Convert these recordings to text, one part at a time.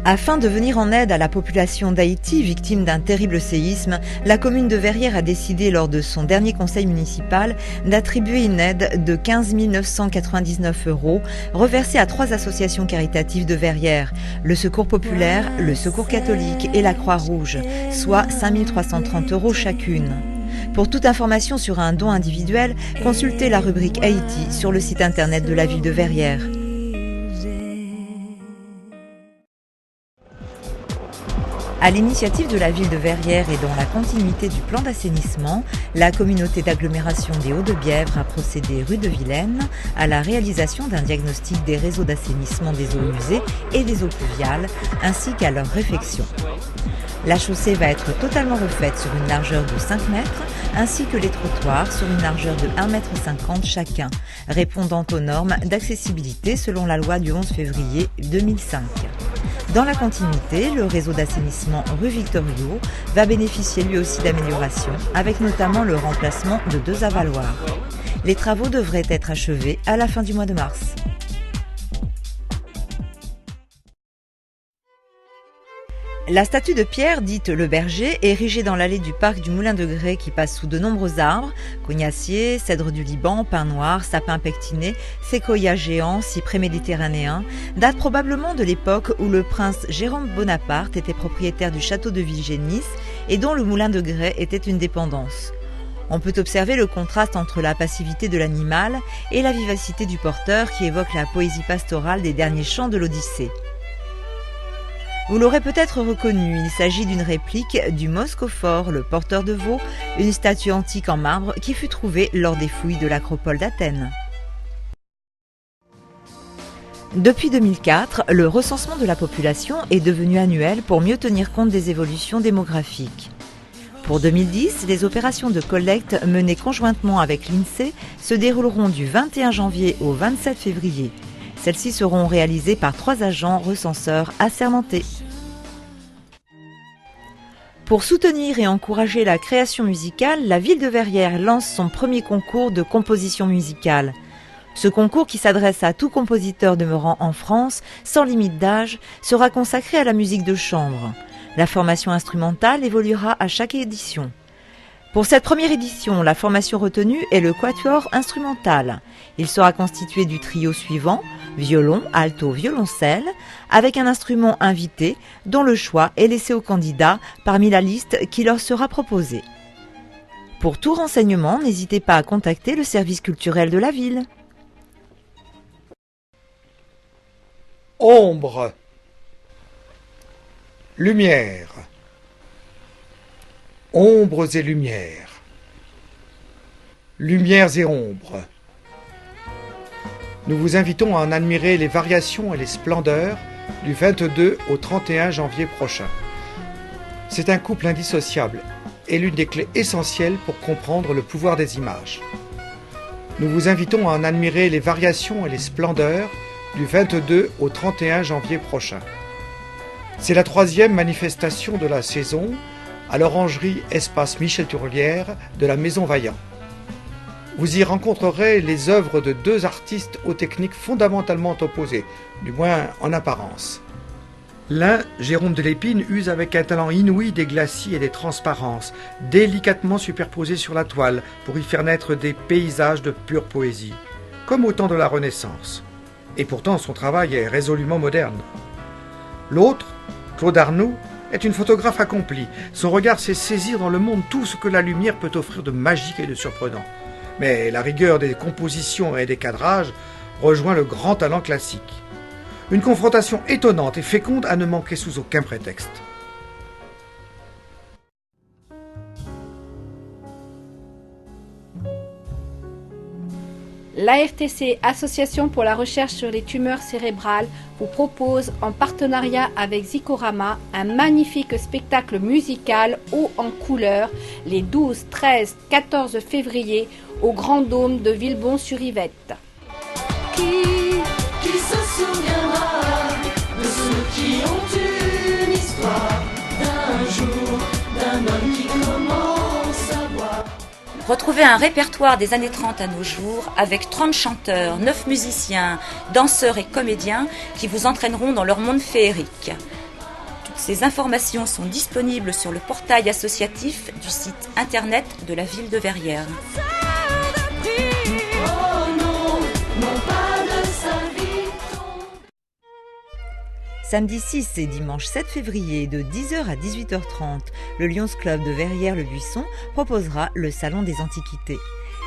Afin de venir en aide à la population d'Haïti victime d'un terrible séisme, la commune de Verrières a décidé lors de son dernier conseil municipal d'attribuer une aide de 15 999 € reversée à 3 associations caritatives de Verrières, le Secours populaire, le Secours catholique et la Croix-Rouge, soit 5 330 € chacune. Pour toute information sur un don individuel, consultez la rubrique Haïti sur le site internet de la ville de Verrières. À l'initiative de la ville de Verrières et dans la continuité du plan d'assainissement, la communauté d'agglomération des Hauts-de-Bièvre a procédé rue de Vilaine à la réalisation d'un diagnostic des réseaux d'assainissement des eaux usées et des eaux pluviales, ainsi qu'à leur réfection. La chaussée va être totalement refaite sur une largeur de 5 mètres, ainsi que les trottoirs sur une largeur de 1,50 m chacun, répondant aux normes d'accessibilité selon la loi du 11 février 2005. Dans la continuité, le réseau d'assainissement rue Victor Hugo va bénéficier lui aussi d'améliorations, avec notamment le remplacement de 2 avaloirs. Les travaux devraient être achevés à la fin du mois de mars. La statue de pierre, dite le berger, érigée dans l'allée du parc du Moulin de Grès qui passe sous de nombreux arbres, cognaciers, cèdres du Liban, pin noir, sapin pectiné, séquoia géant, cyprès méditerranéen, date probablement de l'époque où le prince Jérôme Bonaparte était propriétaire du château de Villegénis et dont le Moulin de Grès était une dépendance. On peut observer le contraste entre la passivité de l'animal et la vivacité du porteur qui évoque la poésie pastorale des derniers chants de l'Odyssée. Vous l'aurez peut-être reconnu, il s'agit d'une réplique du Moscophore, le porteur de veau, une statue antique en marbre qui fut trouvée lors des fouilles de l'acropole d'Athènes. Depuis 2004, le recensement de la population est devenu annuel pour mieux tenir compte des évolutions démographiques. Pour 2010, les opérations de collecte menées conjointement avec l'INSEE se dérouleront du 21 janvier au 27 février. Celles-ci seront réalisées par 3 agents recenseurs assermentés. Pour soutenir et encourager la création musicale, la ville de Verrières lance son premier concours de composition musicale. Ce concours, qui s'adresse à tout compositeur demeurant en France, sans limite d'âge, sera consacré à la musique de chambre. La formation instrumentale évoluera à chaque édition. Pour cette première édition, la formation retenue est le quatuor instrumental. Il sera constitué du trio suivant, violon, alto, violoncelle, avec un instrument invité dont le choix est laissé aux candidats parmi la liste qui leur sera proposée. Pour tout renseignement, n'hésitez pas à contacter le service culturel de la ville. Ombre, lumière, ombres et lumières, lumières et ombres. Nous vous invitons à en admirer les variations et les splendeurs du 22 au 31 janvier prochain. C'est un couple indissociable et l'une des clés essentielles pour comprendre le pouvoir des images. Nous vous invitons à en admirer les variations et les splendeurs du 22 au 31 janvier prochain. C'est la 3e manifestation de la saison à l'orangerie Espace Michel Tourlière de la Maison Vaillant. Vous y rencontrerez les œuvres de 2 artistes aux techniques fondamentalement opposées, du moins en apparence. L'un, Jérôme Delépine, use avec un talent inouï des glacis et des transparences, délicatement superposés sur la toile pour y faire naître des paysages de pure poésie, comme au temps de la Renaissance. Et pourtant son travail est résolument moderne. L'autre, Claude Arnoux, est une photographe accomplie. Son regard sait saisir dans le monde tout ce que la lumière peut offrir de magique et de surprenant. Mais la rigueur des compositions et des cadrages rejoint le grand talent classique. Une confrontation étonnante et féconde à ne manquer sous aucun prétexte. L'ARTC, Association pour la recherche sur les tumeurs cérébrales, vous propose, en partenariat avec Zikorama, un magnifique spectacle musical haut en couleurs les 12, 13, 14 février au Grand Dôme de Villebon-sur-Yvette. Qui se souviendra de ceux qui ont une histoire d'un jour, d'un homme qui commence à boire. Retrouvez un répertoire des années 30 à nos jours avec 30 chanteurs, 9 musiciens, danseurs et comédiens qui vous entraîneront dans leur monde féerique. Toutes ces informations sont disponibles sur le portail associatif du site internet de la ville de Verrières. Samedi 6 et dimanche 7 février de 10h à 18h30, le Lions Club de Verrières-le-Buisson proposera le Salon des Antiquités.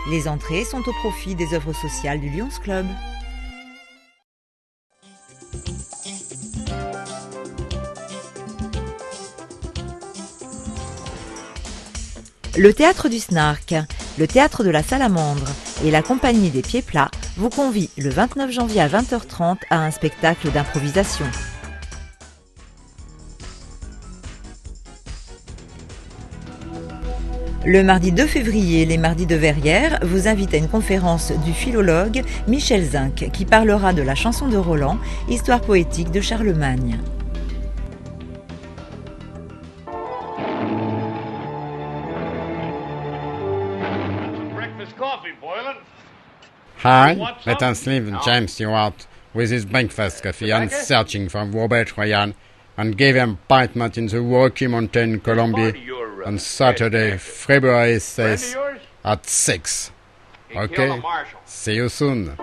Les entrées sont au profit des œuvres sociales du Lions Club. Le Théâtre du Snark, le Théâtre de la Salamandre et la Compagnie des Pieds Plats vous convient le 29 janvier à 20h30 à un spectacle d'improvisation. Le mardi 2 février, les Mardis de Verrières vous invitent à une conférence du philologue Michel Zinc qui parlera de la chanson de Roland, histoire poétique de Charlemagne. Hi, let us leave James Stewart with his breakfast coffee and searching for Robert Ryan and give him appointment in the Rocky Mountain, Colombia on Saturday, February 6th at 6. Okay, see you soon.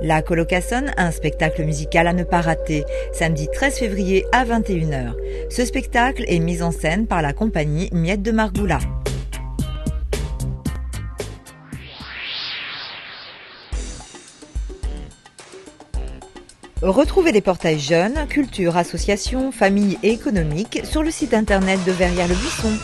La Colocassonne, un spectacle musical à ne pas rater, samedi 13 février à 21h. Ce spectacle est mis en scène par la compagnie Miette de Margoula. Retrouvez les portails jeunes, culture, associations, famille et économique sur le site internet de Verrières-le-Buisson.